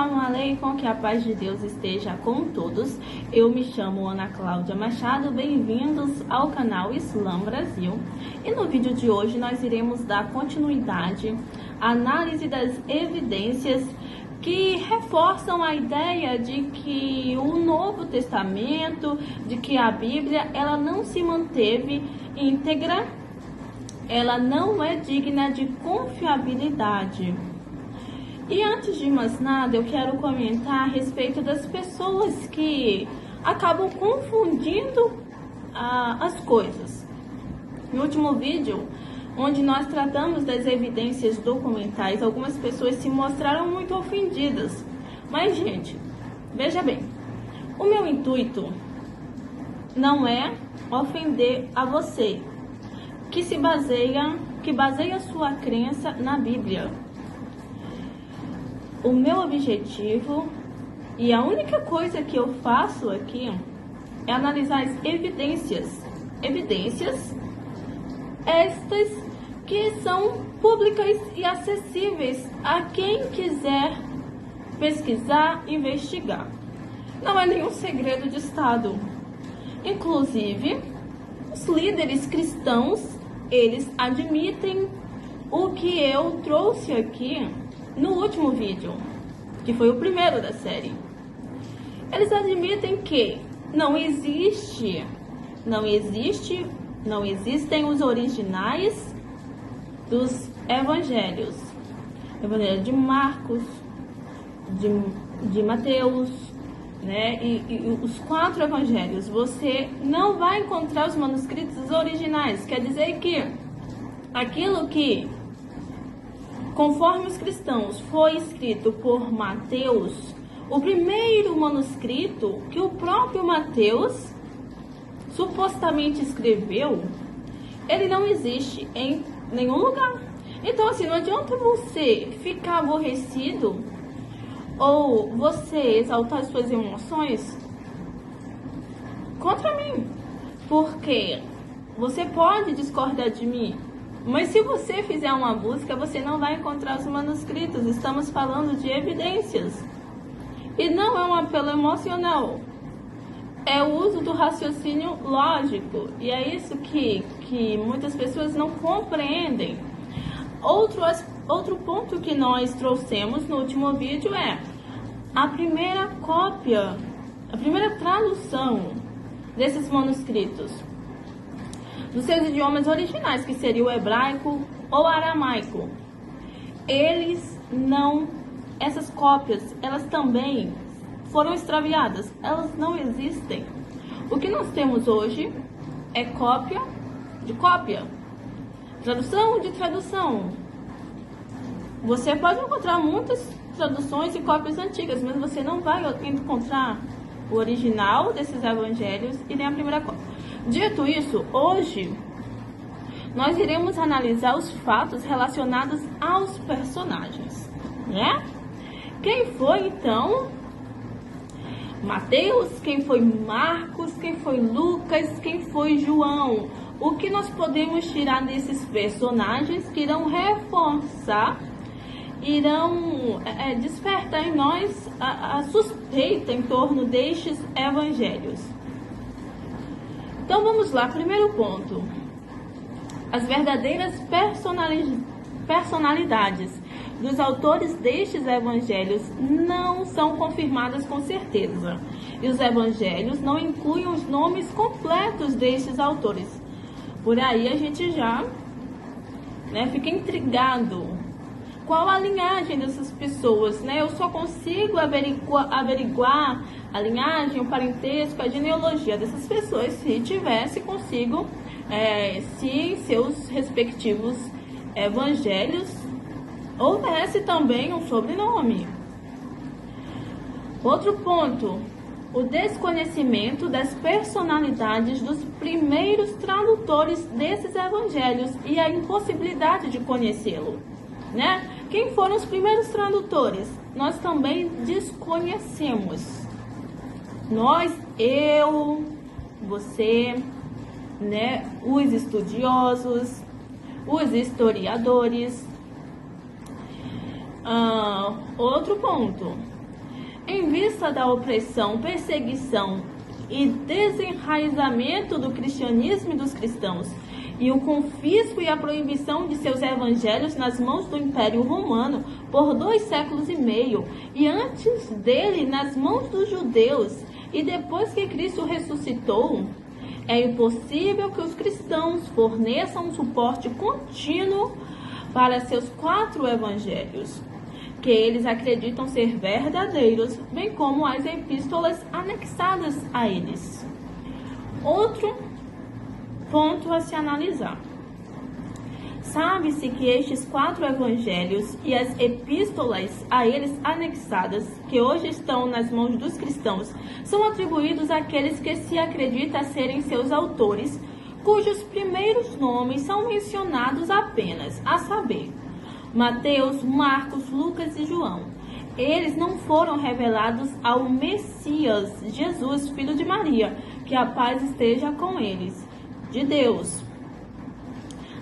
Assalamu alaikum, que a paz de Deus esteja com todos. Eu me chamo Ana Cláudia Machado, bem-vindos ao canal Islã Brasil. E no vídeo de hoje nós iremos dar continuidade à análise das evidências que reforçam a ideia de que o Novo Testamento, de que a Bíblia, ela não se manteve íntegra, ela não é digna de confiabilidade. E antes de mais nada, eu quero comentar a respeito das pessoas que acabam confundindo as coisas. No último vídeo, onde nós tratamos das evidências documentais, algumas pessoas se mostraram muito ofendidas. Mas, gente, veja bem, o meu intuito não é ofender a você, que baseia sua crença na Bíblia. O meu objetivo e a única coisa que eu faço aqui é analisar as evidências estas que são públicas e acessíveis a quem quiser pesquisar, investigar. Não é nenhum segredo de Estado. Inclusive, os líderes cristãos, eles admitem o que eu trouxe aqui no último vídeo, que foi o primeiro da série. Eles admitem que não existem os originais dos evangelhos. Evangelho de Marcos, de Mateus, né? E os 4 evangelhos. Você não vai encontrar os manuscritos originais. Quer dizer que aquilo que, conforme os cristãos, foi escrito por Mateus, o primeiro manuscrito que o próprio Mateus supostamente escreveu, ele não existe em nenhum lugar. Então, assim, não adianta você ficar aborrecido ou você exaltar as suas emoções contra mim, porque você pode discordar de mim, mas se você fizer uma busca, você não vai encontrar os manuscritos. Estamos falando de evidências. E não é um apelo emocional. É o uso do raciocínio lógico. E é isso que muitas pessoas não compreendem. Outro ponto que nós trouxemos no último vídeo é a primeira cópia, a primeira tradução desses manuscritos dos seus idiomas originais, que seria o hebraico ou aramaico. Essas cópias, elas também foram extraviadas, elas não existem. O que nós temos hoje é cópia de cópia, tradução de tradução. Você pode encontrar muitas traduções e cópias antigas, mas você não vai encontrar o original desses evangelhos e nem a primeira cópia. Dito isso, hoje nós iremos analisar os fatos relacionados aos personagens, né? Quem foi então Mateus, quem foi Marcos, quem foi Lucas, quem foi João? O que nós podemos tirar desses personagens que irão reforçar, irão despertar em nós a suspeita em torno destes evangelhos? Então vamos lá, primeiro ponto. As verdadeiras personalidades dos autores destes evangelhos não são confirmadas com certeza. E os evangelhos não incluem os nomes completos destes autores. Por aí a gente já fica intrigado. Qual a linhagem dessas pessoas, né? Eu só consigo averiguar a linhagem, o parentesco, a genealogia dessas pessoas se tivesse consigo, se em seus respectivos evangelhos houvesse também um sobrenome. Outro ponto, o desconhecimento das personalidades dos primeiros tradutores desses evangelhos e a impossibilidade de conhecê-lo, né? Quem foram os primeiros tradutores? Nós também desconhecemos. Eu, você, né? Os estudiosos, os historiadores. Outro ponto, Em vista da opressão, perseguição e desenraizamento do cristianismo e dos cristãos, e o confisco e a proibição de seus evangelhos nas mãos do Império Romano por 2 séculos e meio, e antes dele nas mãos dos judeus, e depois que Cristo ressuscitou, é impossível que os cristãos forneçam um suporte contínuo para seus 4 evangelhos, que eles acreditam ser verdadeiros, bem como as epístolas anexadas a eles. Outro ponto a se analisar. Sabe-se que estes 4 evangelhos e as epístolas a eles anexadas, que hoje estão nas mãos dos cristãos, são atribuídos àqueles que se acredita serem seus autores, cujos primeiros nomes são mencionados apenas, a saber, Mateus, Marcos, Lucas e João. Eles não foram revelados ao Messias, Jesus, filho de Maria, que a paz esteja com eles, de Deus.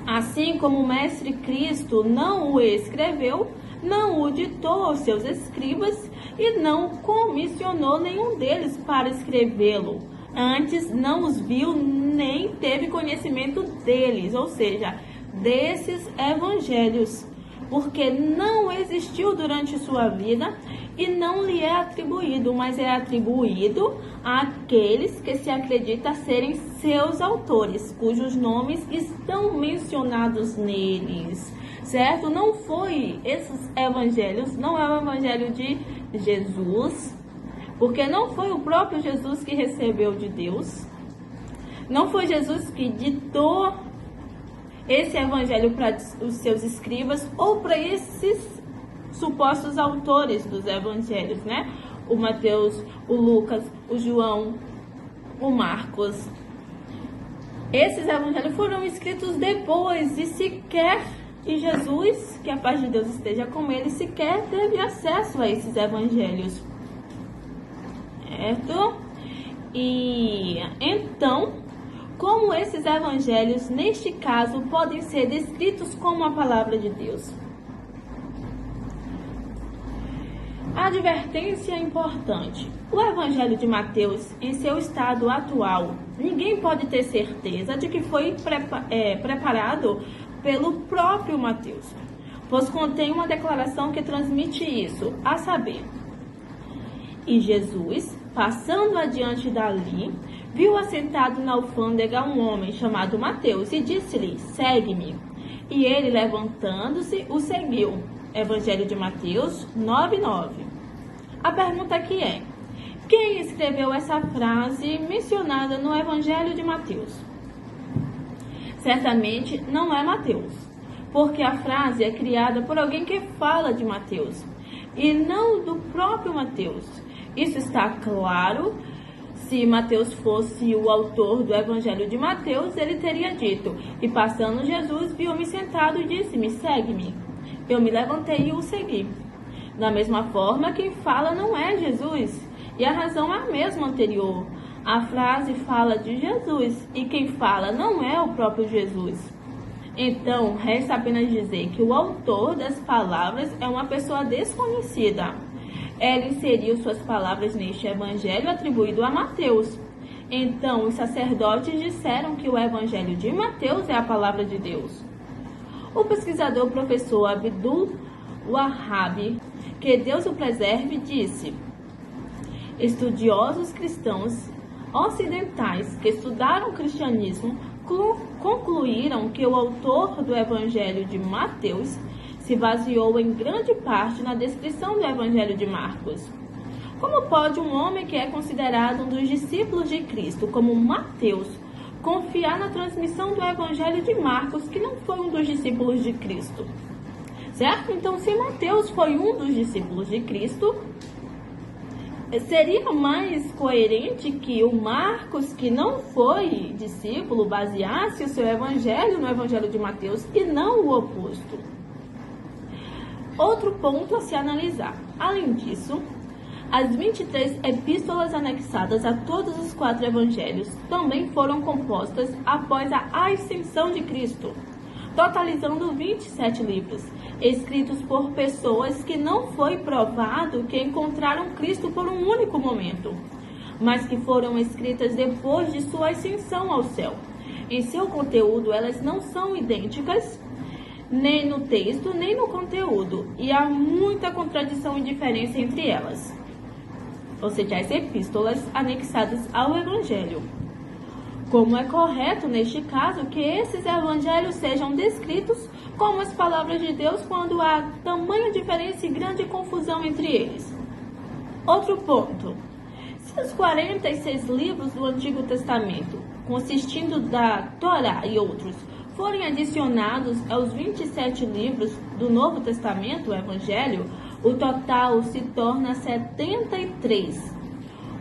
Assim como o Mestre Cristo não o escreveu, não o ditou aos seus escribas e não comissionou nenhum deles para escrevê-lo. Antes não os viu nem teve conhecimento deles, ou seja, desses evangelhos, porque não existiu durante sua vida e não lhe é atribuído, mas é atribuído àqueles que se acredita serem seus autores, cujos nomes estão mencionados neles, certo? Não foi esses evangelhos, não é o evangelho de Jesus, porque não foi o próprio Jesus que recebeu de Deus, não foi Jesus que ditou esse evangelho para os seus escribas ou para esses supostos autores dos evangelhos, né? O Mateus, o Lucas, o João, o Marcos. Esses evangelhos foram escritos depois e Jesus, que a paz de Deus esteja com ele, sequer teve acesso a esses evangelhos, certo? E então, como esses evangelhos, neste caso, podem ser descritos como a palavra de Deus? Advertência importante. O Evangelho de Mateus, em seu estado atual, ninguém pode ter certeza de que foi preparado pelo próprio Mateus, pois contém uma declaração que transmite isso, a saber: e Jesus, passando adiante dali, viu assentado na alfândega um homem chamado Mateus e disse-lhe: segue-me. E ele, levantando-se, o seguiu. Evangelho de Mateus 9:9. A pergunta aqui é: quem escreveu essa frase mencionada no Evangelho de Mateus? Certamente não é Mateus, porque a frase é criada por alguém que fala de Mateus e não do próprio Mateus. Isso está claro. Se Mateus fosse o autor do Evangelho de Mateus, ele teria dito: e passando Jesus, viu-me sentado e disse-me: segue-me. Eu me levantei e o segui. Da mesma forma, quem fala não é Jesus, e a razão é a mesma anterior. A frase fala de Jesus, e quem fala não é o próprio Jesus. Então, resta apenas dizer que o autor das palavras é uma pessoa desconhecida. Ela inseriu suas palavras neste evangelho atribuído a Mateus. Então, os sacerdotes disseram que o evangelho de Mateus é a palavra de Deus. O pesquisador professor Abdul Wahhab, que Deus o preserve, disse: estudiosos cristãos ocidentais que estudaram o cristianismo concluíram que o autor do evangelho de Mateus se baseou em grande parte na descrição do evangelho de Marcos. Como pode um homem que é considerado um dos discípulos de Cristo, como Mateus, confiar na transmissão do evangelho de Marcos, que não foi um dos discípulos de Cristo? Certo? Então, se Mateus foi um dos discípulos de Cristo, seria mais coerente que o Marcos, que não foi discípulo, baseasse o seu evangelho no evangelho de Mateus e não o oposto. Outro ponto a se analisar. Além disso, as 23 epístolas anexadas a todos os 4 evangelhos também foram compostas após a ascensão de Cristo. totalizando 27 livros, escritos por pessoas que não foi provado que encontraram Cristo por um único momento, mas que foram escritas depois de sua ascensão ao céu. Em seu conteúdo, elas não são idênticas, nem no texto, nem no conteúdo, e há muita contradição e diferença entre elas, ou seja, as epístolas anexadas ao Evangelho. Como é correto, neste caso, que esses evangelhos sejam descritos como as palavras de Deus quando há tamanha diferença e grande confusão entre eles. Outro ponto. Se os 46 livros do Antigo Testamento, consistindo da Torá e outros, forem adicionados aos 27 livros do Novo Testamento, o Evangelho, o total se torna 73.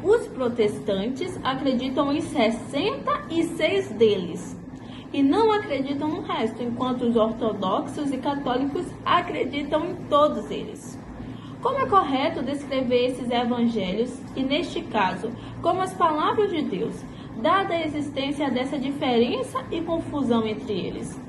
Os protestantes acreditam em 66 deles e não acreditam no resto, enquanto os ortodoxos e católicos acreditam em todos eles. Como é correto descrever esses evangelhos e, neste caso, como as palavras de Deus, dada a existência dessa diferença e confusão entre eles?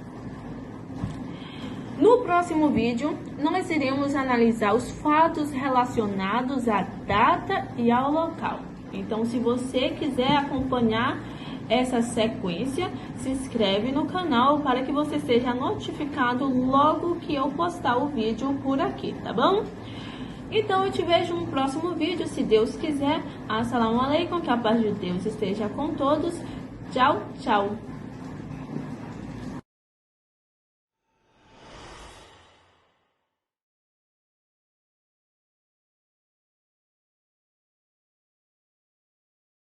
No próximo vídeo, nós iremos analisar os fatos relacionados à data e ao local. Então, se você quiser acompanhar essa sequência, se inscreve no canal para que você seja notificado logo que eu postar o vídeo por aqui, tá bom? Então, eu te vejo no próximo vídeo, se Deus quiser. Assalamu alaikum, que a paz de Deus esteja com todos. Tchau, tchau.